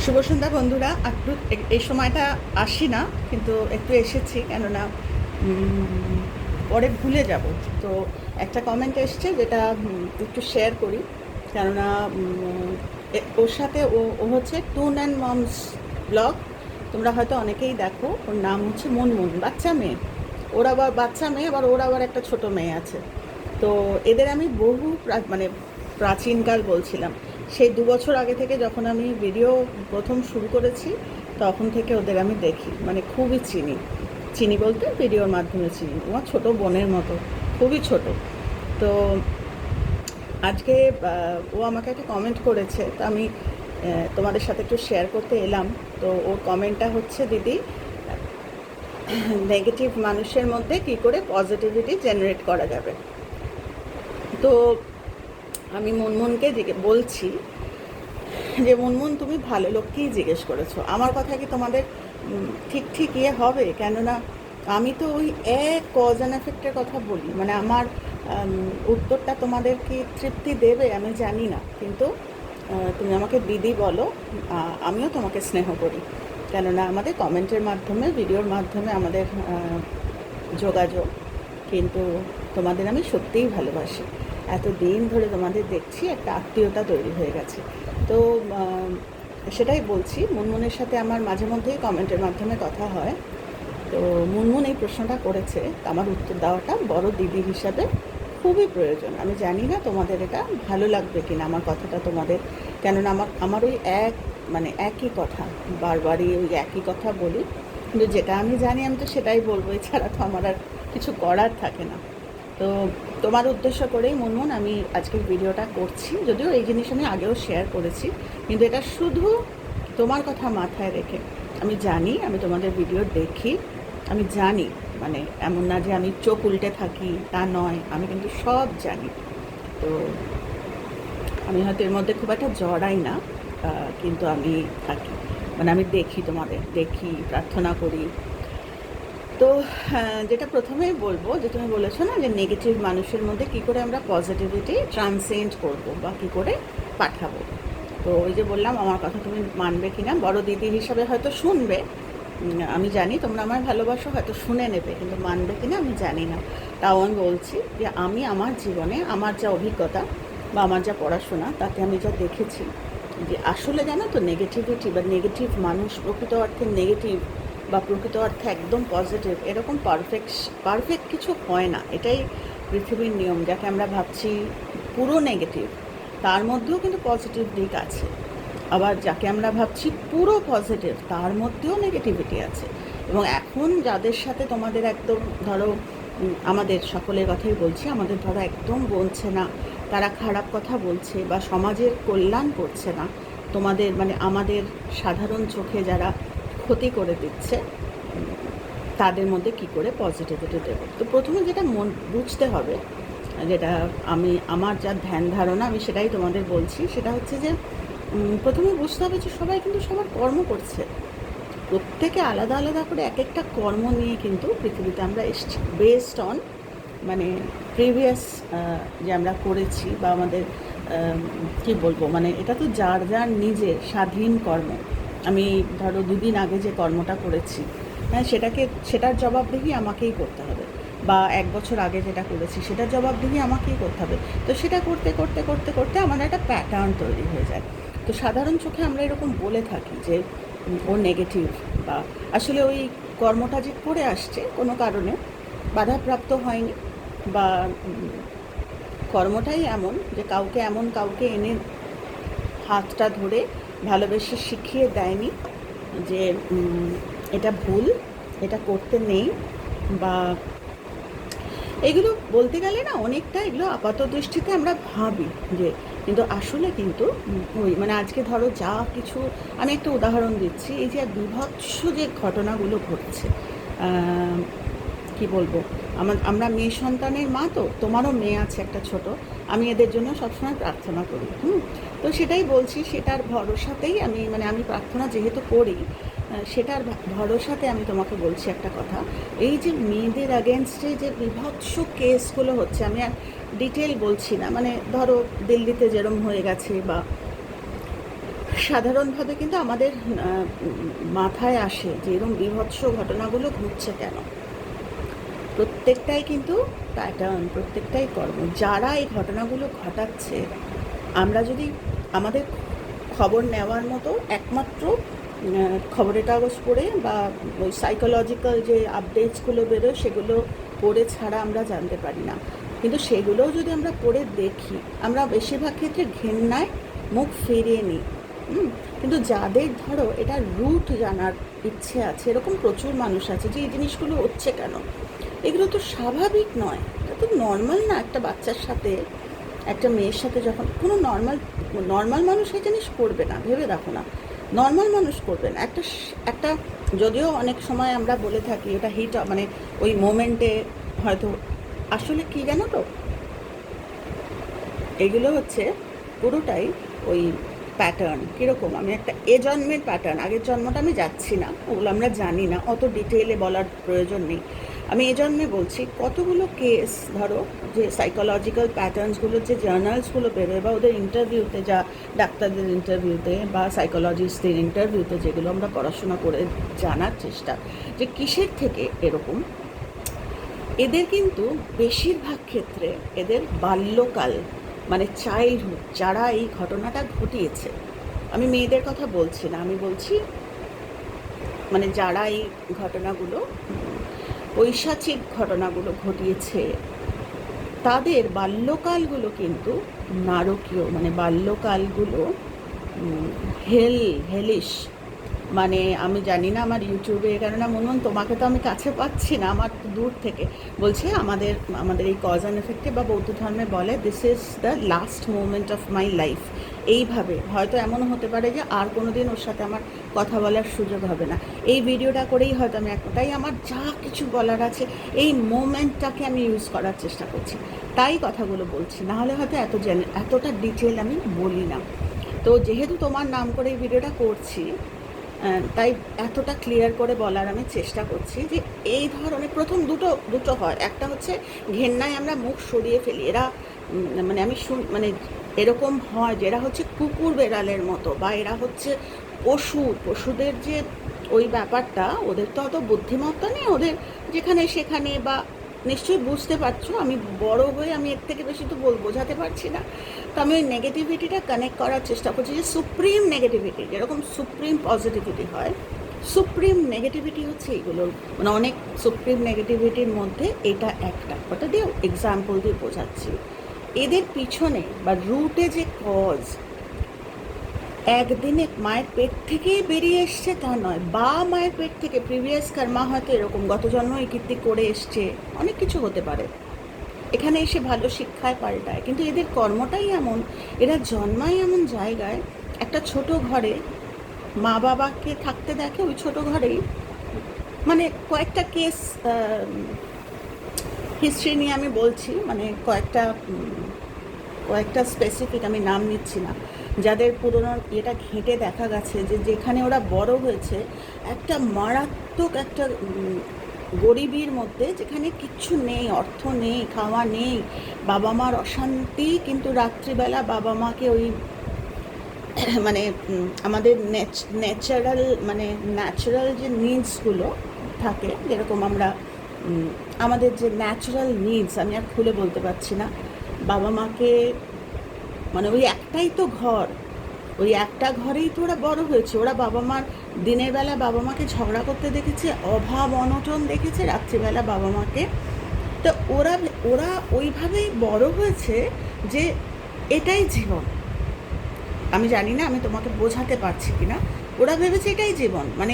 শুভ সন্ধ্যা বন্ধুরা। একটু এই সময়টা আসি না, কিন্তু একটু এসেছি, কেননা পরে ভুলে যাব। তো একটা কমেন্ট এসছে, যেটা একটু শেয়ার করি, কেননা ওর সাথে ও ও হচ্ছে টুন অ্যান্ড মমস ব্লগ। তোমরা হয়তো অনেকেই দেখো। ওর নাম হচ্ছে মুনমুন, বাচ্চা মেয়ে। ওর আবার বাচ্চা মেয়ে, আবার ওর আবার একটা ছোট মেয়ে আছে। তো এদের আমি বহু মানে প্রাচীনকাল বলছিলাম, সেই 2 বছর আগে থেকে, যখন আমি ভিডিও প্রথম শুরু করেছি, তখন থেকে ওদের আমি দেখি, মানে খুবই চিনি। চিনি বলতে ভিডিওর মাধ্যমে চিনি। আমার ছোট বোনের মতো, খুবই ছোট। তো আজকে ও আমাকে একটা কমেন্ট করেছে, তো আমি তোমাদের সাথে একটু শেয়ার করতে এলাম। তো ওর কমেন্টটা হচ্ছে, দিদি, নেগেটিভ মানুষের মধ্যে কী করে পজিটিভিটি জেনারেট করা যাবে। তো আমি মুনমুনকে বলছি যে, মুনমুন, তুমি ভালো লোককেই জিজ্ঞেস করেছো। আমার কথা কি তোমাদের ঠিক ঠিক ইয়ে হবে? কেননা আমি তো ওই এক কজ অ্যান্ড এফেক্টের কথা বলি, মানে আমার উত্তরটা তোমাদের কি তৃপ্তি দেবে আমি জানি না, কিন্তু তুমি আমাকে দিদি বলো, আমিও তোমাকে স্নেহ করি। কেননা আমাদের কমেন্টের মাধ্যমে, ভিডিওর মাধ্যমে আমাদের যোগাযোগ, কিন্তু তোমাদের আমি সত্যিই ভালোবাসি। এত দিন ধরে তোমাদের দেখছি, একটা আত্মীয়তা তৈরি হয়ে গেছে। তো সেটাই বলছি, মুনমুনের সাথে আমার মাঝে মধ্যেই কমেন্টের মাধ্যমে কথা হয়। তো মুনমুন এই প্রশ্নটা করেছে, আমার উত্তর দেওয়াটা বড় দিদি হিসাবে খুবই প্রয়োজন। আমি জানি না তোমাদের এটা ভালো লাগবে কিনা আমার কথাটা তোমাদের, কেননা আমার ওই মানে একই কথা, বারবারই ওই একই কথা বলি। কিন্তু যেটা আমি জানি আমি তো সেটাই বলবো, এছাড়া তো আমার আর কিছু করার থাকে না। তো তোমার উদ্দেশ্য করেই মুনমুন আমি আজকের ভিডিওটা করছি, যদিও এই জিনিস আমি আগেও শেয়ার করেছি, কিন্তু এটা শুধু তোমার কথা মাথায় রেখে। আমি জানি, আমি তোমাদের ভিডিও দেখি, আমি জানি, মানে এমন না যে আমি চোখ উল্টে থাকি, তা নয়, আমি কিন্তু সব জানি। তো আমি হয়তো এর মধ্যে খুব একটা জড়াই না, কিন্তু আমি থাকি, মানে আমি দেখি, তোমাদের দেখি, প্রার্থনা করি। তো যেটা প্রথমেই বলবো, যে তুমি বলেছো না যে নেগেটিভ মানুষের মধ্যে কী করে আমরা পজিটিভিটি ট্রান্সেন্ড করব বা কী করে পাঠাবো। তো ওই যে বললাম, আমার কথা তুমি মানবে কি না, বড় দিদি হিসাবে হয়তো শুনবে, আমি জানি তোমরা আমার ভালোবাসো, হয়তো শুনে নেবে, কিন্তু মানবে কি না আমি জানি না। তাও আমি বলছি যে আমি আমার জীবনে আমার যা অভিজ্ঞতা বা আমার যা পড়াশোনা, তাতে আমি যা দেখেছি, যে আসলে জানো তো, নেগেটিভিটি বা নেগেটিভ মানুষ প্রকৃত অর্থে নেগেটিভ বা প্রকৃত অর্থে একদম পজিটিভ, এরকম পারফেক্ট কিছু হয় না। এটাই পৃথিবীর নিয়ম। যাকে আমরা ভাবছি পুরো নেগেটিভ, তার মধ্যেও কিন্তু পজিটিভ দিক আছে। আবার যাকে আমরা ভাবছি পুরো পজিটিভ, তার মধ্যেও নেগেটিভিটি আছে। এবং এখন যাদের সাথে তোমাদের একদম ধরো, আমাদের সকলের কথাই বলছি, আমাদের ধরো একদম বলছে না, তারা খারাপ কথা বলছে বা সমাজের কল্যাণ করছে না, তোমাদের মানে আমাদের সাধারণ চোখে যারা ক্ষতি করে দিচ্ছে, তাদের মধ্যে কি করে পজিটিভিটি দেবো। তো প্রথমে যেটা বুঝতে হবে, যেটা আমার যা ধ্যান ধারণা, আমি সেটাই তোমাদের বলছি, সেটা হচ্ছে যে প্রথমে বুঝতে হবে যে সবাই কিন্তু সবার কর্ম করছে। প্রত্যেকে আলাদা আলাদা করে এক একটা কর্ম নিয়ে কিন্তু পৃথিবীতে আমরা এসেছি, বেসড অন মানে প্রিভিয়াস যে আমরা করেছি, বা আমাদের কি বলবো, মানে এটা তো যার যার নিজের স্বাধীন কর্ম। আমি ধরো 2 দিন আগে যে কর্মটা করেছি, হ্যাঁ, সেটার জবাবদিহি আমাকেই করতে হবে। বা 1 বছর আগে যেটা করেছি, সেটার জবাবদিহি আমাকেই করতে হবে। তো সেটা করতে করতে করতে করতে আমার একটা প্যাটার্ন তৈরি হয়ে যায়। তো সাধারণ চোখে আমরা এরকম বলে থাকি যে ও নেগেটিভ, বা আসলে ওই কর্মটা যে করে আসছে কোনো কারণে বাধাপ্রাপ্ত হয়নি, বা কর্মটাই এমন যে কাউকে এনে হাতটা ধরে ভালোবেসে শিখিয়ে দেয়নি যে এটা ভুল, এটা করতে নেই। বা এগুলো বলতে গেলে না, অনেকটা এগুলো আপাত দৃষ্টিতে আমরা ভাবি যে, কিন্তু আসলে কিন্তু ওই মানে আজকে ধরো যা কিছু, আমি একটা উদাহরণ দিচ্ছি, এই যে বিভৎস যে ঘটনাগুলো ঘটছে, কি বলবো, আমরা মেয়ে সন্তানের মা, তো তোমারও মেয়ে আছে একটা ছোট, আমি এদের জন্য সবসময় প্রার্থনা করি। তো সেটাই বলছি, সেটার ভরসাতেই আমি প্রার্থনা যেহেতু করি, সেটার ভরসাতে আমি তোমাকে বলছি একটা কথা। এই যে মেয়েদের অ্যাগেনস্টে যে বিভৎস কেসগুলো হচ্ছে, আমি আর ডিটেল বলছি না, মানে ধরো দিল্লিতে যেরম হয়ে গেছে, বা সাধারণভাবে কিন্তু আমাদের মাথায় আসে যে এরকম বীভৎস ঘটনাগুলো ঘটছে কেন। প্রত্যেকটাই কিন্তু প্যাটার্ন, প্রত্যেকটাই কর্ম। যারা এই ঘটনাগুলো ঘটাচ্ছে, আমরা যদি আমাদের খবর নেওয়ার মতো একমাত্র খবরের কাগজ পড়ে বা ওই সাইকোলজিক্যাল যে আপডেটসগুলো বেরোয় সেগুলো পড়ে ছাড়া আমরা জানতে পারি না। কিন্তু সেগুলোও যদি আমরা পড়ে দেখি, আমরা বেশিরভাগ ক্ষেত্রে ঘেন্নায় মুখ ফিরিয়ে নিই। কিন্তু যাদের ধরো এটা রুট জানার ইচ্ছে আছে, এরকম প্রচুর মানুষ আছে যে এই জিনিসগুলো হচ্ছে কেন, এগুলো তো স্বাভাবিক নয়, এটা তো নর্মাল না। একটা বাচ্চার সাথে, একটা মেয়ের সাথে যখন কোনো নর্মাল মানুষ এই জিনিস করবে না, ভেবে দেখো না, নর্মাল মানুষ করবে না। একটা যদিও অনেক সময় আমরা বলে থাকি ওটা হিট, মানে ওই মোমেন্টে হয়তো, আসলে কী জানো তো, এগুলো হচ্ছে পুরোটাই ওই প্যাটার্ন। কীরকম, আমি একটা এ জন্মের প্যাটার্ন, আগের জন্মটা আমি যাচ্ছি না, ওগুলো আমরা জানি না, অত ডিটেলে বলার প্রয়োজন নেই। আমি এ জন্মে বলছি কতগুলো কেস, ধরো যে সাইকোলজিক্যাল প্যাটার্নসগুলো, যে জার্নালসগুলো বেরোয় বা ওদের ইন্টারভিউতে, যা ডাক্তারদের ইন্টারভিউতে বা সাইকোলজিস্টদের ইন্টারভিউতে যেগুলো আমরা পড়াশোনা করে জানার চেষ্টা, যে কিসের থেকে এরকম, এদের কিন্তু বেশিরভাগ ক্ষেত্রে এদের বাল্যকাল, মানে চাইল্ডহুড, যারা এই ঘটনাটা ঘটিয়েছে, আমি মেয়েদের কথা বলছি না, আমি বলছি মানে যারা এই ঘটনাগুলো, পৈশাচিক ঘটনাগুলো ঘটিয়েছে, তাদের বাল্যকালগুলো কিন্তু নারকীয়, মানে বাল্যকালগুলো হেলিশ। মানে আমি জানি না আমার ইউটিউবে, কেননা মনন তোমাকে তো আমি কাছে পাচ্ছি না, আমার তো দূর থেকে বলছে, আমাদের এই কজ অ্যান্ড এফেক্টে বা বৌদ্ধ ধর্মে বলে this is the last moment of my life. এইভাবে হয়তো এমনও হতে পারে যে আর কোনো দিন ওর সাথে আমার কথা বলার সুযোগ হবে না, এই ভিডিওটা করেই হয়তো আমি তাই আমার যা কিছু বলার আছে এই মোমেন্টটাকে আমি ইউজ করার চেষ্টা করছি, তাই কথাগুলো বলছি, নাহলে হয়তো এতটা ডিটেল আমি বলি না। তো যেহেতু তোমার নাম করে এই ভিডিওটা করছি, তাই এতটা ক্লিয়ার করে বলার আমি চেষ্টা করছি যে এই ধরনের প্রথম দুটো হয়। একটা হচ্ছে ঘেন্নায় আমরা মুখ সরিয়ে ফেলি, এরা মানে মানে এরকম হয় যে এরা হচ্ছে কুকুর বেড়ালের মতো, বা এরা হচ্ছে পশুদের যে ওই ব্যাপারটা, ওদের তো অত বুদ্ধিমত্তা নেই, ওদের যেখানে সেখানে, বা নিশ্চয়ই বুঝতে পারছো, আমি বড় হয়ে আমি এর থেকে বেশি তো বোঝাতে পারছি না। তো আমি ওই নেগেটিভিটিটা কানেক্ট করার চেষ্টা করছি, যে সুপ্রিম নেগেটিভিটি যেরকম সুপ্রিম পজিটিভিটি হয়, সুপ্রিম নেগেটিভিটি হচ্ছে এইগুলোর, মানে অনেক সুপ্রিম নেগেটিভিটির মধ্যে এটা একটা, ওটা দিয়ে এক্সাম্পল দিয়ে বোঝাচ্ছি। এদের পিছনে বা রুটে যে কজ, একদিনে মায়ের পেট থেকেই বেরিয়ে এসছে তা নয়, বা মায়ের পেট থেকে প্রিভিয়াস কর্মা হয়তো এরকম গত জন্ম এই কীর্তি করে এসছে, অনেক কিছু হতে পারে, এখানে এসে ভালো শিক্ষায় পাল্টায়, কিন্তু এদের কর্মটাই এমন, এরা জন্মায় এমন জায়গায়, একটা ছোট ঘরে মা বাবাকে থাকতে দেখে, ওই ছোট ঘরেই, মানে কয়েকটা কেস হিস্ট্রি নিয়ে আমি বলছি, মানে কয়েকটা স্পেসিফিক, আমি নাম নিচ্ছি না, যাদের পুরনো এটা ঘেঁটে দেখা গেছে যে যেখানে ওরা বড় হয়েছে একটা মারাত্মক একটা গরিবির মধ্যে, যেখানে কিচ্ছু নেই, অর্থ নেই, খাওয়া নেই, বাবা মার অশান্তি, কিন্তু রাত্রিবেলা বাবা মাকে ওই মানে আমাদের ন্যাচারাল যে নিডসগুলো থাকে, যেরকম আমরা আমাদের যে ন্যাচারাল নিডস, আমি আর খুলে বলতে পারছি না, বাবা মাকে, মানে ওই একটাই তো ঘর, ওই একটা ঘরেই তো ওরা বড় হয়েছে, ওরা বাবা মার দিনের বেলা বাবা মাকে ঝগড়া করতে দেখেছে, অভাব অনটন দেখেছে, রাত্রিবেলা বাবা মাকে, তো ওরা ওইভাবেই বড় হয়েছে যে এটাই জীবন। আমি জানি না আমি তোমাকে বোঝাতে পারছি কি না, ওরা ভেবেছে এটাই জীবন, মানে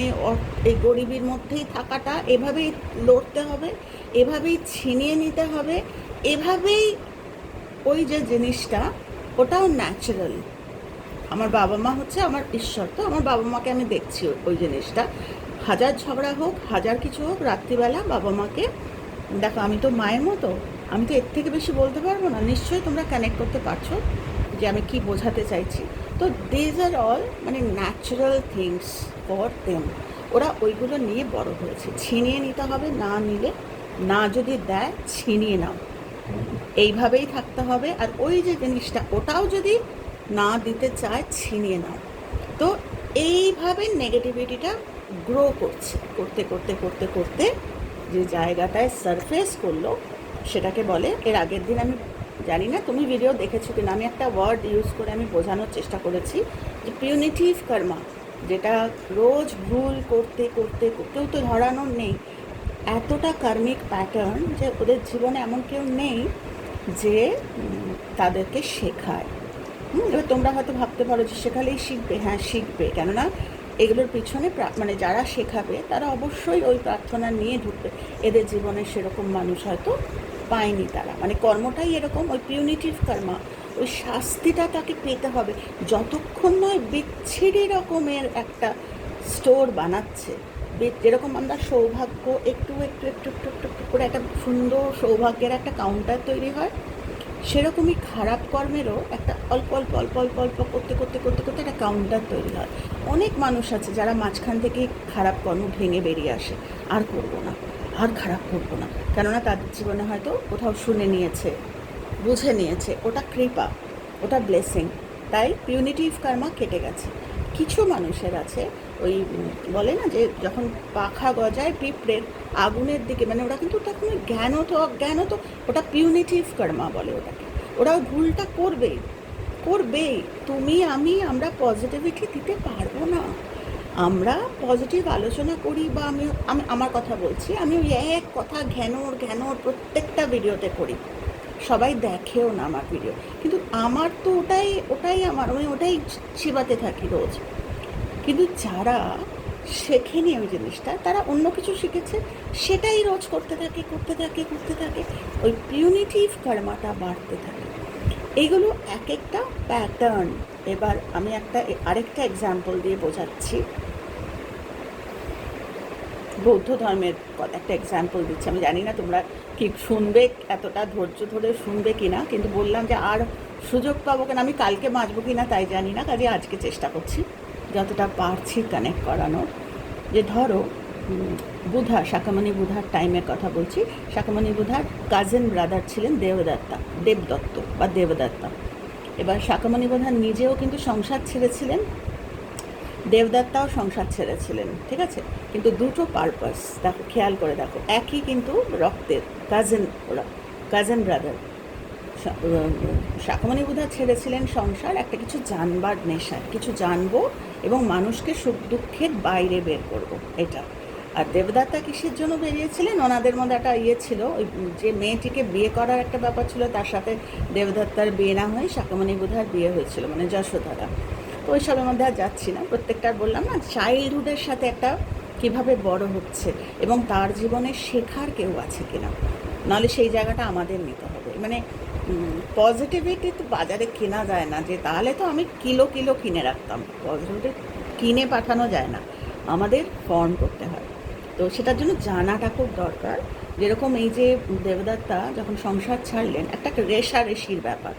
এই গরিবের মধ্যেই থাকাটা, এভাবেই লড়তে হবে, এভাবেই ছিনিয়ে নিতে হবে, এভাবেই ওই যে জিনিসটা, ওটাও ন্যাচারাল। আমার বাবা মা হচ্ছে আমার ঈশ্বর, তো আমার বাবা মাকে আমি দেখছি ওই জিনিসটা, হাজার ঝগড়া হোক, হাজার কিছু হোক, রাত্রিবেলা বাবা মাকে দেখো, আমি তো মায়ের মতো, আমি তো এর থেকে বেশি বলতে পারবো না, নিশ্চয়ই তোমরা কানেক্ট করতে পারছো যে আমি কি বোঝাতে চাইছি। তো দিজ আর অল মানে ন্যাচারাল থিংস ফর দেম, ওরা ওইগুলো নিয়ে বড় হয়েছে, ছিনিয়ে নিতে হবে, না নিলে, না যদি দেয় ছিনিয়ে নাও, এইভাবেই থাকতে হবে, আর ওই যে জিনিসটা ওটাও যদি না দিতে চায় ছিনিয়ে নাও, তো এইভাবে নেগেটিভিটিটা গ্রো করছে, করতে করতে করতে করতে যে জায়গাটায় সারফেস করলো সেটাকে বলে, এর আগের দিন আমি জানি না তুমি ভিডিও দেখেছো কিনা, আমি একটা ওয়ার্ড ইউজ করে আমি বোঝানোর চেষ্টা করেছি যে পিউনিটিভ কর্মা, যেটা রোজ ভুল করতে করতে কেউ তো ধরানোর নেই, এতটা কার্মিক প্যাটার্ন যে ওদের জীবনে এমন কেউ নেই যে তাদেরকে শেখায়। এবার তোমরা হয়তো ভাবতে পারো যে শেখালেই শিখবে, হ্যাঁ শিখবে, কেননা এগুলোর পিছনে মানে যারা শেখাবে তারা অবশ্যই ওই প্রার্থনা নিয়ে ঢুকবে। এদের জীবনে সেরকম মানুষ হয়তো পায়নি তারা, মানে কর্মটাই এরকম, ওই পিউনিটিভ কর্মা, ওই শাস্তিটা তাকে পেতে হবে যতক্ষণ নয় বিচ্ছিরি রকমের একটা স্টোর বানাচ্ছে। যেরকম আমরা সৌভাগ্য একটু একটু একটু একটু একটু একটু করে একটা সুন্দর সৌভাগ্যের একটা কাউন্টার তৈরি হয়, সেরকমই খারাপ কর্মেরও একটা অল্প অল্প অল্প অল্প অল্প করতে করতে করতে করতে একটা কাউন্টার তৈরি হয়। অনেক মানুষ আছে যারা মাঝখান থেকেই খারাপ কর্ম ভেঙে বেরিয়ে আসে, আর করবো না, আর খারাপ করবো না, কেননা তাদের জীবনে হয়তো কোথাও শুনে নিয়েছে, বুঝে নিয়েছে, ওটা কৃপা, ওটা ব্লেসিং, তাই পিউনিটিভ কর্মা কেটে গেছে। কিছু মানুষের আছে ওই বলে না যে যখন পাখা গজায় পিঁপড়ের আগুনের দিকে, মানে ওরা কিন্তু তখন জ্ঞান তো অজ্ঞান তো, ওটা পিউনিটিভ কর্মা বলে ওটাকে। ওরা ওই ভুলটা করবেই করবেই। তুমি আমরা পজিটিভিটি দিতে পারবো না। আমরা পজিটিভ আলোচনা করি বা আমি আমার কথা বলছি, আমি ওই এক কথা ঘ্যানোর ঘ্যানোর প্রত্যেকটা ভিডিওতে করি, সবাই দেখেও না আমার ভিডিও, কিন্তু আমার তো ওটাই ওটাই আমার, আমি ওটাই চিবাতে থাকি রোজ। কিন্তু যারা শেখেনি ওই জিনিসটা, তারা অন্য কিছু শিখেছে, সেটাই রোজ করতে থাকে করতে থাকে করতে থাকে, ওই পিউনিটিভ কর্মাটা বাড়তে থাকে। এইগুলো এক একটা প্যাটার্ন। এবার আমি আরেকটা এক্সাম্পল দিয়ে বোঝাচ্ছি, বৌদ্ধ ধর্মের একটা এক্সাম্পল দিচ্ছি। আমি জানি না তোমরা কি শুনবে, এতটা ধৈর্য ধরে শুনবে কি না, কিন্তু বললাম যে আর সুযোগ পাবো কেন, আমি কালকে বাঁচবো কি না তাই জানি না, কাজে আজকে চেষ্টা করছি যতটা পারছি কানেক্ট করানোর। যে ধরো বুধা, শাকামণি বুধার টাইমের কথা বলছি। শাকামণি বুধার কাজিন ব্রাদার ছিলেন দেবদত্ত বা দেবদত্তা। এবার শাকামণি বুধা নিজেও কিন্তু সংসার ছেড়েছিলেন, দেবদত্তাও সংসার ছেড়েছিলেন, ঠিক আছে, কিন্তু দুটো পারপাস দেখো, খেয়াল করে দেখো, একই কিন্তু রক্তের কাজিন, ওরা কাজিন ব্রাদার। শাকামণি বুধা ছেড়েছিলেন সংসার একটা কিছু জানবার নেশায়, কিছু জানবো এবং মানুষকে সুখ দুঃখের বাইরে বের করব, এটা। আর দেবদত্তা কিসের জন্য বেরিয়েছিলেন, ওনাদের মধ্যে একটা ছিল, ওই যে মেয়েটিকে বিয়ে করার একটা ব্যাপার ছিল, তার সাথে দেবদত্তার বিয়ে না হয়ে শাকামণি বুধার বিয়ে হয়েছিল, মানে যশোধারা। তো ওই সবের মধ্যে আর যাচ্ছি না, প্রত্যেকটার বললাম না চাইল্ডহুডের সাথে একটা কিভাবে বড় হচ্ছে এবং তার জীবনে শেখার কেউ আছে কিনা, নাহলে সেই জায়গাটা আমাদের নিতে হবে। মানে পজিটিভিটি তো বাজারে কেনা যায় না, যে তাহলে তো আমি কিলো কিলো কিনে রাখতাম, পজিটিভিটি কিনে পাঠানো যায় না, আমাদের ফর্ম করতে হয়। তো সেটার জন্য জানাটা খুব দরকার। যেরকম এই যে দেবদত্তা যখন সংসার ছাড়লেন, একটা রেশারেশির ব্যাপার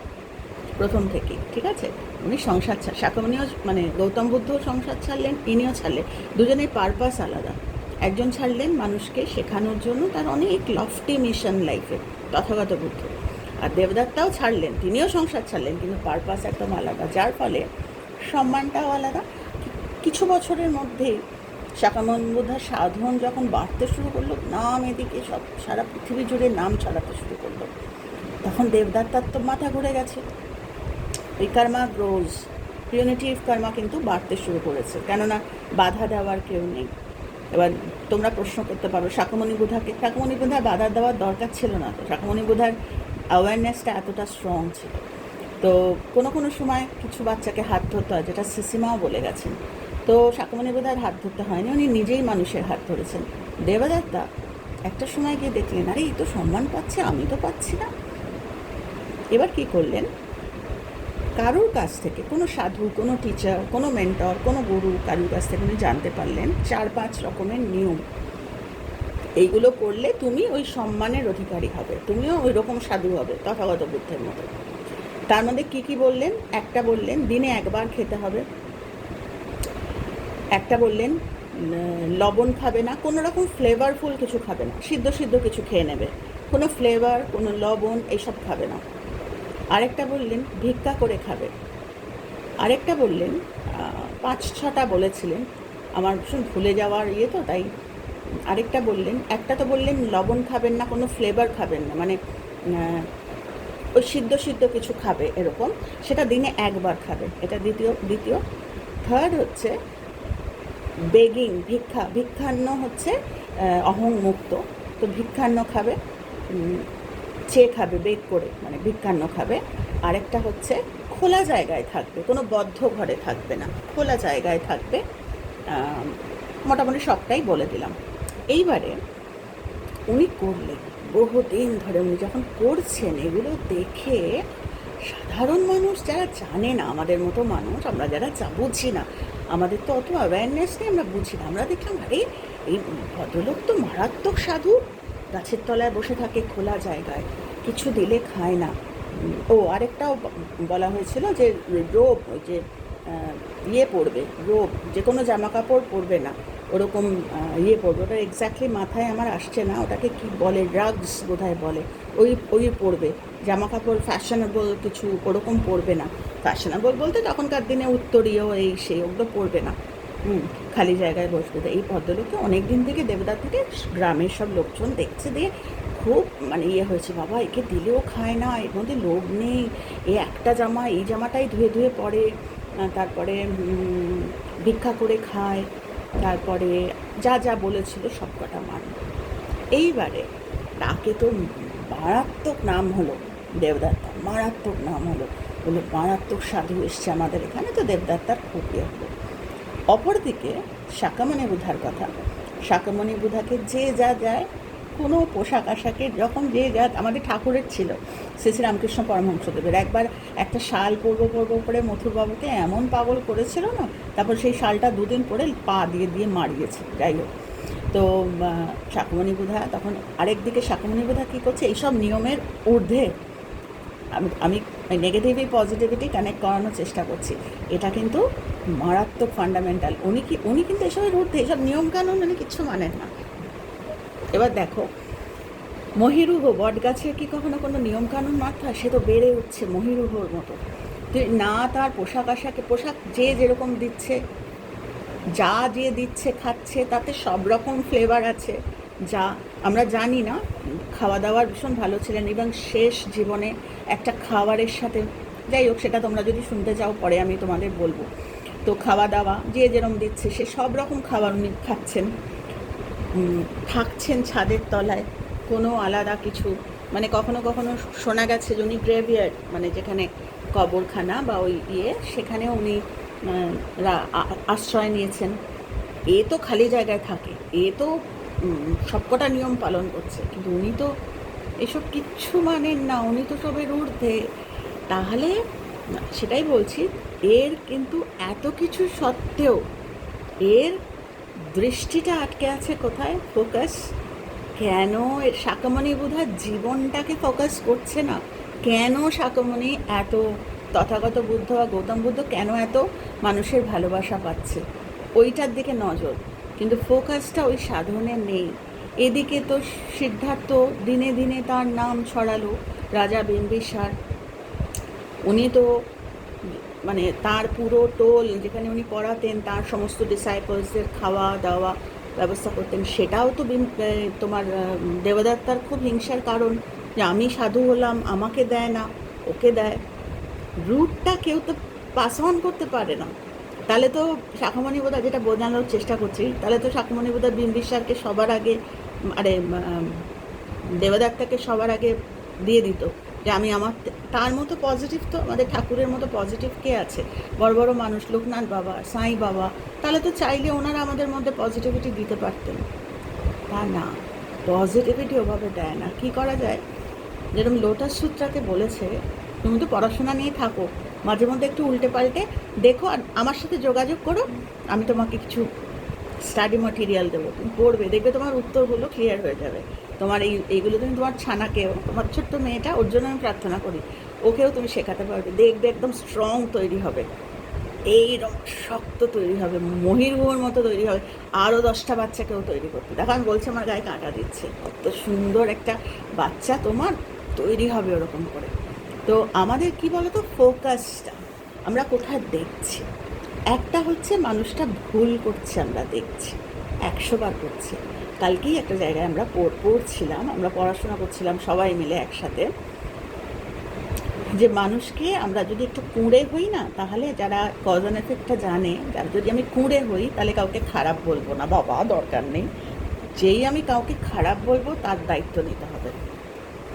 প্রথম থেকেই, ঠিক আছে, উনি সংসার শাকামণিও মানে গৌতম বুদ্ধও সংসার ছাড়লেন, ইনিও ছাড়লেন, দুজনের পারপাস আলাদা। একজন ছাড়লেন মানুষকে শেখানোর জন্য, তার অনেক লফটি মিশন লাইফে, তথাগত বুদ্ধ। আর দেবদত্তাও ছাড়লেন, তিনিও সংসার ছাড়লেন, কিন্তু পারপাস একদম আলাদা, যার ফলে সম্মানটাও আলাদা। কিছু বছরের মধ্যেই শাকামণি বুধার সাধন যখন বাড়তে শুরু করলো, নাম এদিকে সব সারা পৃথিবী জুড়ে নাম ছড়াতে শুরু করলো, তখন দেবদত্তার তো মাথা ঘুরে গেছে। ওই কর্মা গ্রোজ, পিউনিটিভ কর্মা কিন্তু বাড়তে শুরু করেছে, কেননা বাধা দেওয়ার কেউ নেই। এবার তোমরা প্রশ্ন করতে পারো শাকামণি বুধার বাধা দেওয়ার দরকার ছিল না, তো শাকামণি বুধার অ্যাওয়ারনেসটা এতটা স্ট্রং ছিল। তো কোনো সময় কিছু বাচ্চাকে হাত ধরতে হয়, যেটা সিসিমাও বলে গেছেন, তো শাকামণি বুধার হাত ধরতে হয়নি, উনি নিজেই মানুষের হাত ধরেছেন। দেবদত্তা একটা সময় গিয়ে দেখলেন, আরে এই তো সম্মান পাচ্ছে, আমি তো পাচ্ছি না। এবার কি করলেন, কারোর কাছ থেকে, কোনো সাধু, কোনো টিচার, কোনো মেন্টর, কোনো গুরু, কারোর কাছ থেকে উনি জানতে পারলেন 4-5 রকমের নিয়ম, এইগুলো করলে তুমি ওই সম্মানের অধিকারী হবে, তুমিও ওই রকম সাধু হবে তথাগত বুদ্ধের মতো। তার মধ্যে কি বললেন, একটা বললেন দিনে একবার খেতে হবে, একটা বললেন লবণ খাবে না, কোনো রকম ফ্লেভারফুল কিছু খাবে না, সিদ্ধ কিছু খেয়ে নেবে, কোনো ফ্লেভার, কোনো লবণ এইসব খাবে না। আরেকটা বললেন ভিক্ষা করে খাবে। আরেকটা বললেন 5-6টা বলেছিলেন, আমার ভীষণ ভুলে যাওয়ার ইয়ে তো, তাই আরেকটা বললেন। একটা তো বললেন লবণ খাবেন না, কোনো ফ্লেভার খাবেন না, মানে ওই সিদ্ধ সিদ্ধ কিছু খাবে এরকম, সেটা দিনে একবার খাবে, এটা দ্বিতীয়। থার্ড হচ্ছে বেগিং, ভিক্ষান্ন হচ্ছে অহং মুক্ত, তো ভিক্ষান্ন খাবে, চেয়ে খাবে বেগ করে, মানে ভিক্ষান্ন খাবে। আরেকটা হচ্ছে খোলা জায়গায় থাকবে, কোনো বদ্ধ ঘরে থাকবে না, খোলা জায়গায় থাকবে। মোটামুটি সবটাই বলে দিলাম। এইবারে উনি করলেন, বহুদিন ধরে উনি যখন করছেন, এগুলো দেখে সাধারণ মানুষ যারা জানে না, আমাদের মতো মানুষ, আমরা যারা বুঝি না, আমাদের তো অত অ্যাওয়ারনেস নেই, আমরা বুঝি না, আমরা দেখলাম আরে এই ভদ্রলোক তো মারাত্মক সাধু, গাছের তলায় বসে থাকে খোলা জায়গায়, কিছু দিলে খায় না। আরেকটাও বলা হয়েছিল যে রোব, ওই যে ইয়ে পরবে, রোব, যে কোনো জামা কাপড় পরবে না, ওরকম ইয়ে পরবে, ওটা এক্স্যাক্টলি মাথায় আমার আসছে না, ওটাকে কি বলে, ড্রাগস বোধহয় বলে, ওই পরবে, জামা কাপড় ফ্যাশনেবল কিছু ওরকম পরবে না। ফ্যাশনেবল বলতে তখনকার দিনে উত্তরীয় এই সেই, ওগুলো পরবে না, খালি জায়গায় বসবে। তো এই ভদ্রলোককে অনেক দিন থেকে, দেবদার থেকে গ্রামের সব লোকজন দেখছে, দিয়ে খুব মানে ইয়ে হয়েছে, বাবা একে দিলেও খায় না, এর মধ্যে লোভ নেই, এই একটা জামা, এই জামাটাই ধুয়ে ধুয়ে পরে, তারপরে ভিক্ষা করে খায়, তারপরে যা যা বলেছিল সব কটা মান। এইবারে তাকে তো মারাত্মক নাম হলো, দেবদাত্তার মারাত্মক নাম হলো, বলে মারাত্মক সাধু এসছে আমাদের এখানে, তো দেবদাত্তার খুব ইয়ে হলো। অপরদিকে শাকামণি বুধার কথা, শাকামণি বুধাকে যে যা যায়, কোনো পোশাক আশাকের যখন যে যা, আমাদের ঠাকুরের ছিল শ্রী শ্রী রামকৃষ্ণ পরমহংসদেবের, একবার একটা শাল পরবো করে মথুরবাবুকে এমন পাগল করেছিল না, তারপর সেই শালটা 2 দিন পরে পা দিয়ে মারিয়েছে। যাই হোক, তো শাকামণি বুধা তখন আরেকদিকে, শাকামণি বুধা কী করছে, এইসব নিয়মের ঊর্ধ্বে আমি নেগেটিভই পজিটিভিটি কানেক্ট করানোর চেষ্টা করছি, এটা কিন্তু মারাত্মক ফান্ডামেন্টাল। উনি কিন্তু এসবের ঊর্ধ্বে, এসব নিয়মকানুন উনি কিচ্ছু মানেন না। এবার দেখো, মহিরুহ, বট গাছের কি কখনো কোনো নিয়মকানুন মানতে হয়? সে তো বেড়ে উঠছে মহিরুহর মতো, না তার পোশাক আশাকে, পোশাক যে যেরকম দিচ্ছে, যা যে দিচ্ছে খাচ্ছে, তাতে সব রকম ফ্লেভার আছে, যা আমরা জানি না। খাওয়া দাওয়ার ভীষণ ভালো ছিলেন, এবং শেষ জীবনে একটা খাবারের সাথে, যাই হোক সেটা তোমরা যদি শুনতে চাও পরে আমি তোমাদের বলবো। তো খাওয়া দাওয়া যে যেরকম দিচ্ছে, সে সব রকম খাবার উনি খাচ্ছেন, থাকছেন ছাদের তলায়, কোনো আলাদা কিছু, মানে কখনো কখনো শোনা গেছে যে উনি গ্রেভিয়ার্ড, মানে যেখানে কবরখানা বা ওই সেখানেও উনি আশ্রয় নিয়েছেন। এ তো খালি জায়গায় থাকে, এ তো সবকটা নিয়ম পালন করছে, কিন্তু উনি তো এসব কিচ্ছু মানেন না, উনি তো সবের ঊর্ধ্বে। তাহলে সেটাই বলছি, এর কিন্তু এত কিছু সত্ত্বেও এর দৃষ্টিটা আটকে আছে কোথায়, ফোকাস কেন শাকামণি বুধার জীবনটাকে ফোকাস করছে না? কেন শাকামণি এত, তথাগত বুদ্ধ বা গৌতম বুদ্ধ কেন এত মানুষের ভালোবাসা পাচ্ছে, ওইটার দিকে নজর, কিন্তু ফোকাসটা ওই সাধনে নেই। এদিকে তো সিদ্ধার্থ দিনে দিনে তার নাম ছড়ালো, রাজা বিম্বিসার, উনি তো মানে তার পুরো টোল যেখানে উনি পড়াতেন, তার সমস্ত ডিসাইপলসদের খাওয়া দাওয়া ব্যবস্থা করতেন, সেটাও তো তোমার দেবদত্তার খুব হিংসার কারণ, যে আমি সাধু হলাম, আমাকে দেয় না, ওকে দেয়। রুটটা কেউ তো পাস অন করতে পারে না। তাহলে তো শাখামণি বোধহয়, যেটা বোঝানোর চেষ্টা করছি, তাহলে তো শাখামণি বোধহয় বিম্বিসারকে সবার আগে, আরে দেবদত্তাকে সবার আগে দিয়ে দিত, যে আমি আমার, তার মতো পজিটিভ তো আমাদের ঠাকুরের মতো পজিটিভ কে আছে? বড় বড় মানুষ, লোকনাথ বাবা, সাঁই বাবা, তাহলে তো চাইলে ওনারা আমাদের মধ্যে পজিটিভিটি দিতে পারতেন। তা না, পজিটিভিটি ওভাবে দেয় না। কী করা যায়? যেরকম লোটাস সূত্রাতে বলেছে, তুমি তো পড়াশোনা নিয়ে থাকো, মাঝে মধ্যে একটু উল্টে পাল্টে দেখো, আর আমার সাথে যোগাযোগ করো, আমি তোমাকে কিছু স্টাডি ম্যাটেরিয়াল দেবো, তুমি পড়বে, দেখবে তোমার উত্তরগুলো ক্লিয়ার হয়ে যাবে। তোমার এইগুলো তুমি তোমার ছানাকেও, তোমার ছোট্ট মেয়েটা, ওর জন্য আমি প্রার্থনা করি, ওকেও তুমি শেখাতে পারবে, দেখবে একদম স্ট্রং তৈরি হবে, এইরকম শক্ত তৈরি হবে, মহিরুহর মতো তৈরি হবে, আরও 10টা বাচ্চাকেও তৈরি করতে। দেখো আমি বলছি, আমার গায়ে কাঁটা দিচ্ছে, কত সুন্দর একটা বাচ্চা তোমার তৈরি হবে ওরকম করে। তো আমাদের কি বলতো, ফোকাসটা আমরা কোথায় দেখছি? একটা হচ্ছে মানুষটা ভুল করছে, আমরা দেখছি 100 বার করছে। কালকেই একটা জায়গায় আমরা পড়ছিলাম, আমরা পড়াশোনা করছিলাম সবাই মিলে একসাথে, যে মানুষকে আমরা যদি একটু কুঁড়ে হই না, তাহলে যারা কজ অ্যান্ড এফেক্টটা জানে, যদি আমি কুঁড়ে হই তাহলে কাউকে খারাপ বলবো না, বাবা দরকার নেই, যেই আমি কাউকে খারাপ বলবো তার দায়িত্ব নিতে হবে।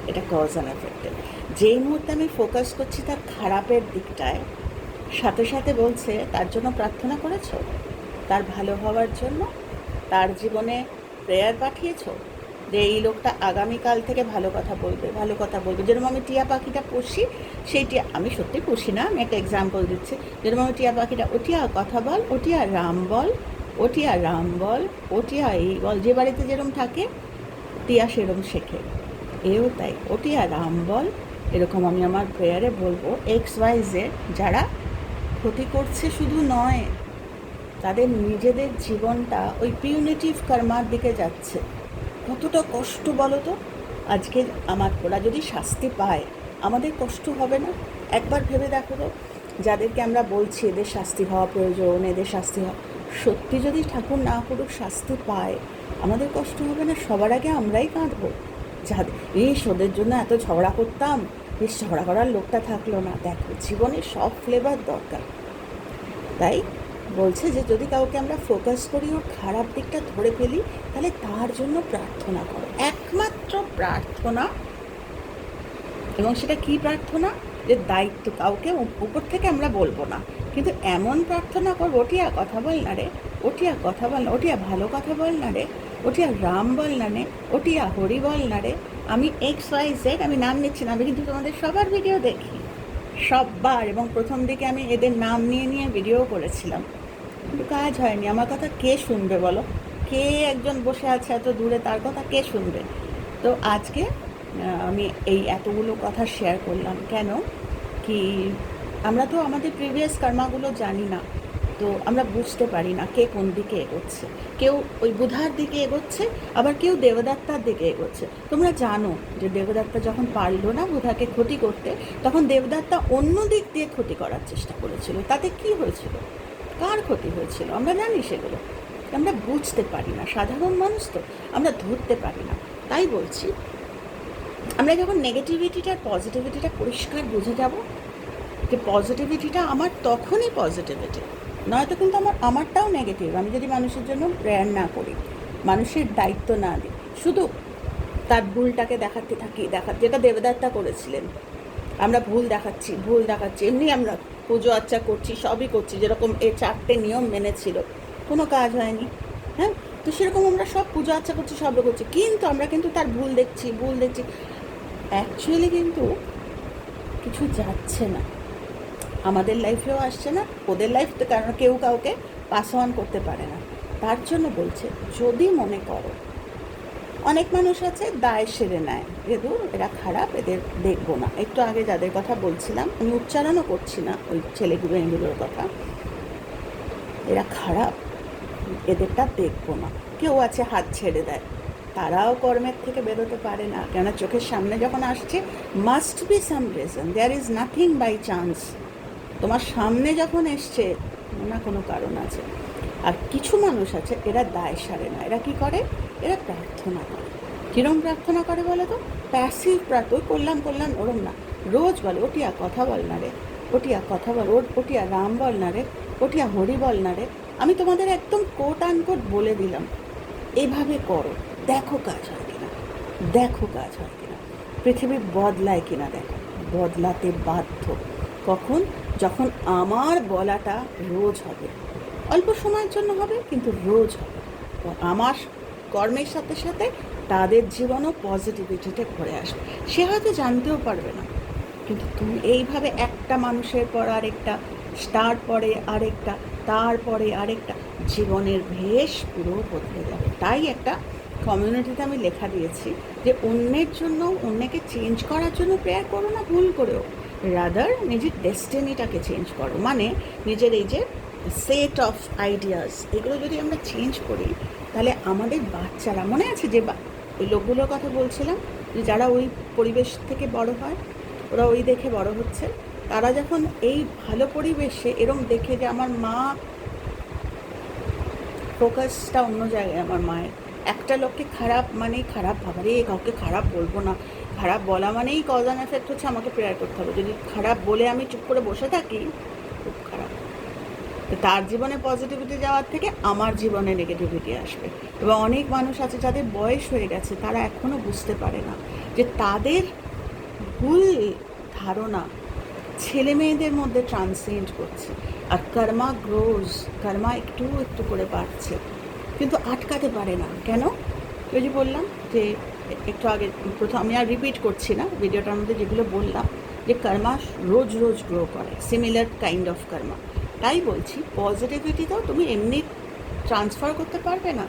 এটা কজ অ্যান্ড এফেক্টের। যেই মুহূর্তে আমি ফোকাস করছি তার খারাপের দিকটায়, সাথে সাথে বলছে তার জন্য প্রার্থনা করেছো, তার ভালো হওয়ার জন্য, তার জীবনে প্রেয়ার পাঠিয়েছো যে এই লোকটা আগামীকাল থেকে ভালো কথা বলবে, ভালো কথা বলবে। যেরকম আমি টিয়া পাখিটা পুষি, সেই টিয়া, আমি সত্যি পুষি না, আমি একটা এক্সাম্পল দিচ্ছি। যেরকম আমি টিয়া পাখিটা, ওটিয়া কথা বল, ওটিয়া রাম বল, ওটিয়া রাম বল, ওটিয়া এই বল, যে বাড়িতে যেরকম থাকে টিয়া সেরম শেখে, এও তাই, ওটিয়া রাম বল। এরকম আমি আমার প্রেয়ারে বলবো XYZ যারা ক্ষতি করছে, শুধু নয় তাদের নিজেদের জীবনটা ওই পিউনিটিভ কর্মার দিকে যাচ্ছে। কতটা কষ্ট বলো তো। আজকে ওরা যদি শাস্তি পায়, আমাদের কষ্ট হবে না? একবার ভেবে দেখো তো, যাদেরকে আমরা বলছি এদের শাস্তি হওয়া প্রয়োজন, এদের শাস্তি হওয়া, সত্যি যদি ঠাকুর না করুক শাস্তি পায়, আমাদের কষ্ট হবে না? সবার আগে আমরাই কাঁদবো, যাদের ওদের জন্য এত ঝগড়া করতাম, ঝগড়া করার লোকটা থাকলো না। দেখো, জীবনে সব ফ্লেভার দরকার। তাই বলছে যে যদি কাউকে আমরা ফোকাস করি, ওর খারাপ দিকটা ধরে ফেলি, তাহলে তার জন্য প্রার্থনা করো, একমাত্র প্রার্থনা। এবং সেটা কি প্রার্থনা? যে দায়িত্ব, কাউকে উপর থেকে আমরা বলবো না, কিন্তু এমন প্রার্থনা করবো, ওটিয়া কথা বল না রে, ওটিয়া কথা বল না, ওটিয়া ভালো কথা বল না রে, ওটিয়া রাম বল না রে, ওটিয়া হরি বল না রে। আমি XYZ, আমি নাম নিচ্ছি না, আমি কিন্তু তোমাদের সবার ভিডিও দেখি সববার, এবং প্রথম দিকে আমি এদের নাম নিয়ে নিয়ে ভিডিও করেছিলাম, কিন্তু কাজ হয়নি। আমার কথা কে শুনবে বলো? কে একজন বসে আছে এত দূরে, তার কথা কে শুনবে? তো আজকে আমি এই এতগুলো কথা শেয়ার করলাম কেন, কি আমরা তো আমাদের প্রিভিয়াস কর্মাগুলো জানি না, তো আমরা বুঝতে পারি না কে কোন দিকে এগোচ্ছে। কেউ ওই বুধার দিকে এগোচ্ছে, আবার কেউ দেবদত্তার দিকে এগোচ্ছে। তোমরা জানো যে দেবদত্তা যখন পারলো না বুধাকে ক্ষতি করতে, তখন দেবদত্তা অন্য দিক দিয়ে ক্ষতি করার চেষ্টা করেছিল। তাতে কি হয়েছিল? কার ক্ষতি হয়েছিল? আমরা জানি সেগুলো, আমরা বুঝতে পারি না, সাধারণ মানুষ তো, আমরা ধরতে পারি না। তাই বলছি, আমরা যখন নেগেটিভিটিটা আর পজিটিভিটিটা পরিষ্কার বুঝে যাব, যে পজিটিভিটিটা আমার তখনই পজিটিভিটি, নয়তো কিন্তু আমারটাও নেগেটিভ। আমি যদি মানুষের জন্য প্রেয়ার না করি, মানুষের দায়িত্ব না দিই, শুধু তার ভুলটাকে দেখাতে থাকি, যেটা দেবদত্তা করেছিলেন, আমরা ভুল দেখাচ্ছি, এমনি আমরা পুজো আর্চা করছি, সবই করছি, যেরকম এই 4টে নিয়ম মেনেছিল, কোনো কাজ হয়নি। হ্যাঁ, তো সেরকম আমরা সব পুজো আর্চা করছি, সবই করছি, কিন্তু আমরা কিন্তু তার ভুল দেখছি, অ্যাকচুয়ালি কিন্তু কিছু যাচ্ছে না, আমাদের লাইফেও আসছে না, ওদের লাইফ তো, কারণ কেউ কাউকে পাস অন করতে পারে না। তার জন্য বলছে, যদি মনে করো, অনেক মানুষ আছে দায় সেরে নেয়, যেহেতু এরা খারাপ, এদের দেখবো না। একটু আগে যাদের কথা বলছিলাম, আমি উচ্চারণও করছি না ওই ছেলেগুলো এগুলোর কথা, এরা খারাপ, এদেরটা দেখবো না। কেউ আছে হাত ছেড়ে দেয়, তারাও কর্মের থেকে বেরোতে পারে না, কেননা চোখের সামনে যখন আসছে, must be some reason, there is nothing by chance. তোমার সামনে যখন এসছে, না কোনো কারণ আছে। আর কিছু মানুষ আছে, এরা দায় সারে না, এরা কি করে, এরা প্রার্থনা করে। কীরকম প্রার্থনা করে বলে তো? প্যাসিভ প্রার্থনা, করলাম ওরম না, রোজ বলে, ওটিয়া কথা বল না রে, ওটিয়া কথা বল, ওটিয়া রাম বল না রে, ওটিয়া হরি বল না রে। আমি তোমাদের একদম কোট আনকোট বলে দিলাম, এভাবে করো, দেখো কাজ হয় কিনা, পৃথিবী বদলায় কিনা দেখো। বদলাতে বাধ্য কখন? যখন আমার বলাটা রোজ হবে, অল্প সময়ের জন্য হবে, কিন্তু রোজ হবে। আমার কর্মের সাথে সাথে তাদের জীবনও পজিটিভিটিতে ভরে আসবে। সে হয়তো জানতেও পারবে না, কিন্তু তুমি এইভাবে একটা মানুষের পর আরেকটা, তার পরে আরেকটা, তারপরে আরেকটা, জীবনের ভেষ পুরো বদলে যাবে। তাই একটা কমিউনিটিতে আমি লেখা দিয়েছি যে অন্যের জন্য, অন্যকে চেঞ্জ করার জন্য প্রেয়ার করো না ভুল করেও, রাদার নিজের ডেস্টিনিটাকে চেঞ্জ করো। মানে নিজের এই যে সেট অফ আইডিয়াস, এগুলো যদি আমরা চেঞ্জ করি, তাহলে আমাদের বাচ্চারা, মনে আছে যে ওই লোকগুলোর কথা বলছিলাম, যে যারা ওই পরিবেশ থেকে বড় হয়, ওরা ওই দেখে বড় হচ্ছে, তারা যখন এই ভালো পরিবেশে এরম দেখে যে আমার মা, ফোকাসটা অন্য জায়গায় আমার মায়ের, একটা লোককে খারাপ মানেই খারাপ ভাবা, রে কাউকে খারাপ বলবো না, খারাপ বলা মানেই কজ অ্যান্ড এফেক্ট হচ্ছে আমাকে প্রেয়ার করতে হবে, যদি খারাপ বলে আমি চুপ করে বসে থাকি খুব খারাপ। তো তার জীবনে পজিটিভিটি যাওয়ার থেকে আমার জীবনে নেগেটিভিটি আসবে। এবং অনেক মানুষ আছে যাদের বয়স হয়ে গেছে, তারা এখনও বুঝতে পারে না যে তাদের ভুল ধারণা ছেলে মেয়েদের মধ্যে ট্রান্সেন্ড করছে, আর কর্মা গ্রোজ, কর্মা একটু একটু করে বাড়ছে, কিন্তু আটকাতে পারে না। কেন? ওই যে বললাম যে একটু আগে, প্রথম আমি আর রিপিট করছি না, ভিডিওটার মধ্যে যেগুলো বললাম যে কর্মা রোজ রোজ গ্রো করে, সিমিলার কাইন্ড অফ কর্মা। তাই বলছি পজিটিভিটিটাও তুমি এমনি ট্রান্সফার করতে পারবে না,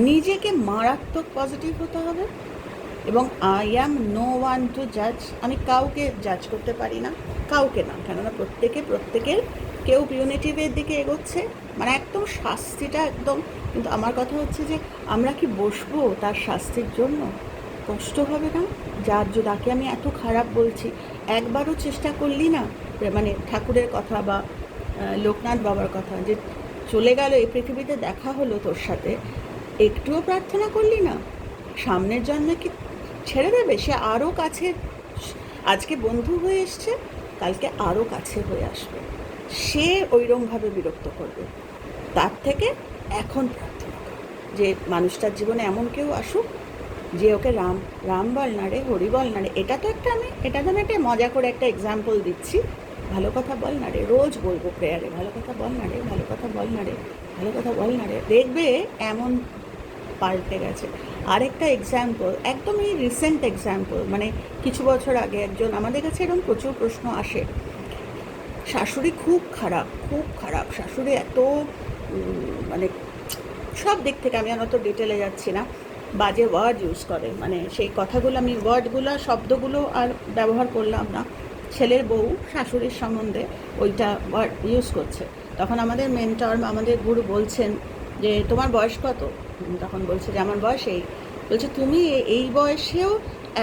নিজেকে মারাত্মক পজিটিভ হতে হবে। এবং I am no one to জাজ, আমি কাউকে জাজ করতে পারি না, কাউকে না, কেননা প্রত্যেকের কেউ পিউনিটিভের দিকে এগোচ্ছে, মানে একদম শাস্তিটা একদম। কিন্তু আমার কথা হচ্ছে যে আমরা কি বসবো তার শাস্তির জন্য? কষ্ট হবে না? যাকে আমি এত খারাপ বলছি, একবারও চেষ্টা করলি না, মানে ঠাকুরের কথা বা লোকনাথ বাবার কথা, যে চলে গেল এই পৃথিবীতে, দেখা হলো তোর সাথে, একটুও প্রার্থনা করলি না সামনের জন্মে কি ছেড়ে দেবে? সে আরও কাছে, আজকে বন্ধু হয়ে এসছে, কালকে আরও কাছে হয়ে আসবে, সে ওইরকমভাবে বিরক্ত করবে। তার থেকে এখন প্রার্থনা কর যে মানুষটার জীবনে এমন কেউ আসুক যে ওকে রাম রাম বল না রে, হরি বল না রে। এটা তো একটা একটা মজা করে একটা এক্সাম্পল দিচ্ছি, ভালো কথা বল না রে, রোজ বলবো প্রেয়ারে, ভালো কথা বল না রে, ভালো কথা বল না রে, ভালো কথা বল না রে, দেখবে এমন পাল্টে গেছে। আরেকটা এক্সাম্পল, একদমই রিসেন্ট এক্সাম্পল, মানে কিছু বছর আগে একজন, আমাদের কাছে এরকম প্রচুর প্রশ্ন আসে, শাশুড়ি খুব খারাপ, খুব খারাপ শাশুড়ি, এত মানে সব দিক থেকে, আমি অত ডিটেলে যাচ্ছি না, বাজে ওয়ার্ড ইউজ করে, মানে সেই কথাগুলো, আমি ওয়ার্ডগুলো শব্দগুলো আর ব্যবহার করলাম না, ছেলের বউ শাশুড়ির সম্বন্ধে ওইটা ওয়ার্ড ইউজ করছে। তখন আমাদের মেন্টর, আমাদের গুরু বলছেন যে তোমার বয়স কত? তখন বলছে যে আমার বয়স এই। বলছে তুমি এই বয়সেও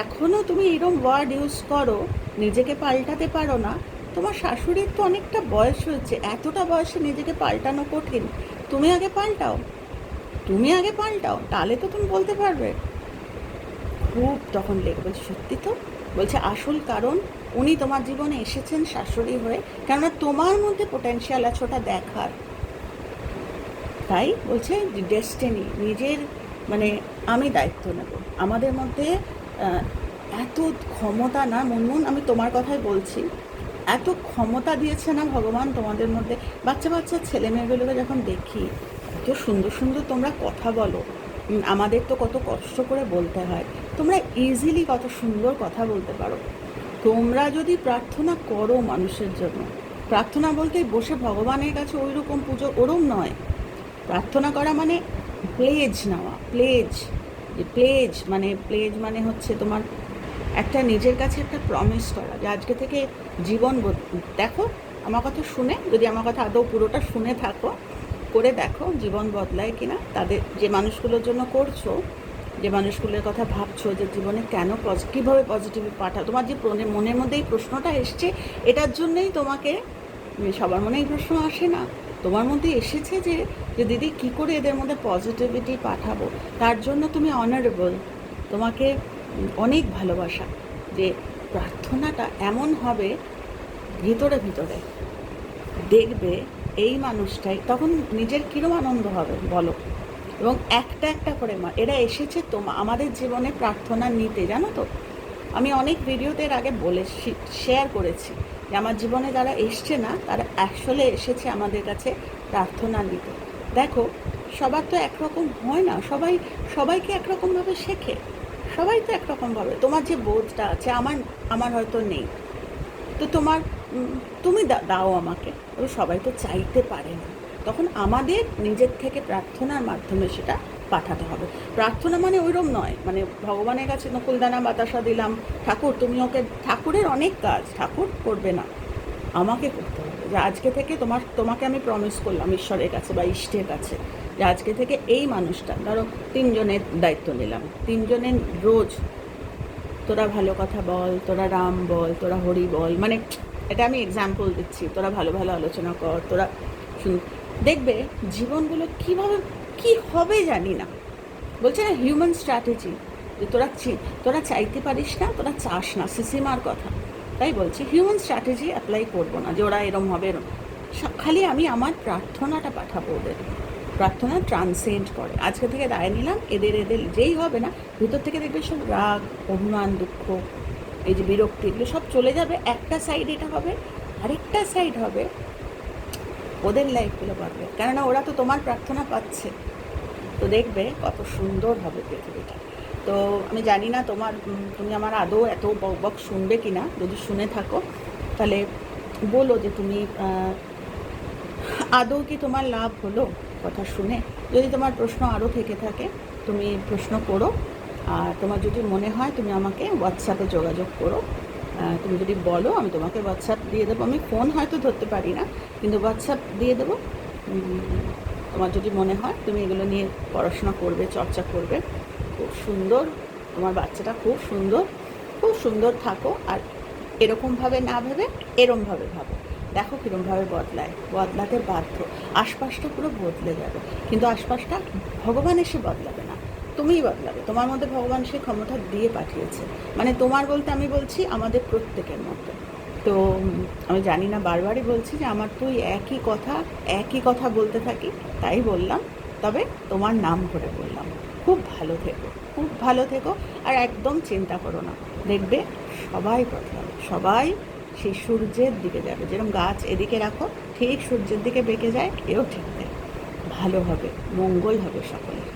এখনও তুমি এরকম ওয়ার্ড ইউজ করো, নিজেকে পাল্টাতে পারো না? তোমার শাশুড়ির তো অনেকটা বয়স হয়েছে, এতটা বয়সে নিজেকে পাল্টানো কঠিন, তুমি আগে পাল্টাও, তুমি আগে পাল্টাও, তাহলে তো তুমি বলতে পারবে। খুব তখন লেগে বলছে সত্যি তো। বলছে আসল কারণ উনি তোমার জীবনে এসেছেন শাশুড়ি হয়ে, কেননা তোমার মধ্যে পোটেনশিয়াল আছে ওটা দেখার। তাই বলছে ডেস্টিনি, নিজের মানে আমি দায়িত্ব নেব। আমাদের মধ্যে এত ক্ষমতা না মুনমুন, আমি তোমার কথাই বলছি, এত ক্ষমতা দিয়েছে না ভগবান তোমাদের মধ্যে। বাচ্চা বাচ্চা ছেলে মেয়েগুলোকে যখন দেখি, এত সুন্দর সুন্দর তোমরা কথা বলো, আমাদের তো কত কষ্ট করে বলতে হয়, তোমরা ইজিলি কত সুন্দর কথা বলতে পারো। তোমরা যদি প্রার্থনা করো মানুষের জন্য, প্রার্থনা বলতে বসে ভগবানের কাছে ওই রকম পুজো ওরম নয়, প্রার্থনা করা মানে প্লেজ নেওয়া, প্লেজ মানে হচ্ছে তোমার একটা নিজের কাছে একটা প্রমিস করা যে আজকে থেকে জীবন দেখো, আমার কথা শুনে, যদি আমার কথা আদৌ পুরোটা শুনে থাকো, করে দেখো জীবন বদলায় কিনা। তাদের যে মানুষগুলোর জন্য করছো, যে মানুষগুলোর কথা ভাবছো, যে জীবনে কেন কীভাবে পজিটিভ পাঠাও, তোমার যে মনের মধ্যে এই প্রশ্নটা এসছে, এটার জন্যই তোমাকে, সবার মনে এই প্রশ্ন আসে না, তোমার মধ্যে এসেছে যে দিদি কী করে এদের মধ্যে পজিটিভিটি পাঠাবো। তার জন্য তুমি অনারেবল, তোমাকে অনেক ভালোবাসা, যে প্রার্থনাটা এমন হবে ভিতরে ভিতরে, দেখবে এই মানুষটাই তখন নিজের কীরকম আনন্দ হবে বলো। এবং একটা একটা করে এরা এসেছে আমাদের জীবনে প্রার্থনা নিতে, জানো তো। আমি অনেক ভিডিওতে এর আগে শেয়ার করেছি যে আমার জীবনে যারা এসছে না, তারা আসলে এসেছে আমাদের কাছে প্রার্থনা নিতে। দেখো সবার তো একরকম হয় না, সবাইকে একরকমভাবে শেখে, সবাই তো একরকমভাবে, তোমার যে বোধটা আছে আমার হয়তো নেই, তো তুমি দাও আমাকে, সবাই তো চাইতে পারে না। তখন আমাদের নিজের থেকে প্রার্থনার মাধ্যমে সেটা পাঠাতে হবে। প্রার্থনা মানে ওইরকম নয়, মানে ভগবানের কাছে নকুলদানা বাতাসা দিলাম, ঠাকুর তুমি ওকে, ঠাকুরের অনেক কাজ ঠাকুর করবে না, আমাকে করতে হবে। যে আজকে থেকে তোমাকে আমি প্রমিস করলাম ঈশ্বরের কাছে বা ইষ্টের কাছে, যে আজকে থেকে এই মানুষটা, ধরো 3 জনের দায়িত্ব নিলাম, 3 জনের রোজ তোরা ভালো কথা বল, তোরা রাম বল, তোরা হরি বল, মানে এটা আমি এক্সাম্পল দিচ্ছি, তোরা ভালো ভালো আলোচনা কর, তোরা শুন, দেখবে জীবনগুলো কীভাবে কী হবে জানি না। বলছে না হিউম্যান স্ট্র্যাটেজি, যে তোরা চাইতে পারিস না, তোরা চাস না, সিসিমার কথা। তাই বলছি হিউম্যান স্ট্র্যাটেজি অ্যাপ্লাই করবো না যে ওরা এরম হবে এরম। খালি আমি আমার প্রার্থনাটা পাঠাবো ওদের, প্রার্থনা ট্রান্সেন্ড করে। আজকে থেকে রায় নিলাম এদের যেই হবে না, ভিতর থেকে দেখবে সব রাগ, অভিমান, দুঃখ, এই যে বিরক্তি, এগুলো সব চলে যাবে। একটা সাইড এটা হবে, আরেকটা সাইড হবে ওদের লাইফগুলো পাবে, কেননা ওরা তো তোমার প্রার্থনা পাচ্ছে। তো দেখবে কত সুন্দর হবে পৃথিবীটা। তো আমি জানি না তুমি আমার আদৌ এত বক শুনবে কি না। যদি শুনে থাকো তাহলে বলো যে তুমি আদৌ কি তোমার লাভ হলো কথা শুনে। যদি তোমার প্রশ্ন আরও থেকে থাকে তুমি প্রশ্ন করো, আর তোমার যদি মনে হয় তুমি আমাকে হোয়াটসঅ্যাপে যোগাযোগ করো। তুমি যদি বলো আমি তোমাকে হোয়াটসঅ্যাপ দিয়ে দেবো। আমি ফোন হয়তো ধরতে পারি না, কিন্তু হোয়াটসঅ্যাপ দিয়ে দেবো। তোমার যদি মনে হয় তুমি এগুলো নিয়ে পড়াশোনা করবে, চর্চা করবে, খুব সুন্দর, তোমার বাচ্চাটা খুব সুন্দর, খুব সুন্দর থাকো। আর এরকমভাবে না ভেবে এরমভাবে ভাবো, দেখো কীরমভাবে বদলাতে বাধ্য। আশপাশটা পুরো বদলে যাবে, কিন্তু আশপাশটা ভগবান এসে বদলাবে না, তুমিই বদলাবে। তোমার মধ্যে ভগবান সে ক্ষমতা দিয়ে পাঠিয়েছে, মানে তোমার বলতে আমি বলছি আমাদের প্রত্যেকের মধ্যে। তো আমি জানি না, বারবারই বলছি যে আমার তুই একই কথা বলতে থাকি, তাই বললাম। তবে তোমার নাম করে বললাম, খুব ভালো থেকো, খুব ভালো থেকো। আর একদম চিন্তা করো না, দেখবে সবাই বদলাবে, সবাই সেই সূর্যের দিকে যাবে। যেরকম গাছ এদিকে রাখো, ঠিক সূর্যের দিকে বেঁকে যায়, এও ঠিক ভালো হবে, মঙ্গল হবে সকলের।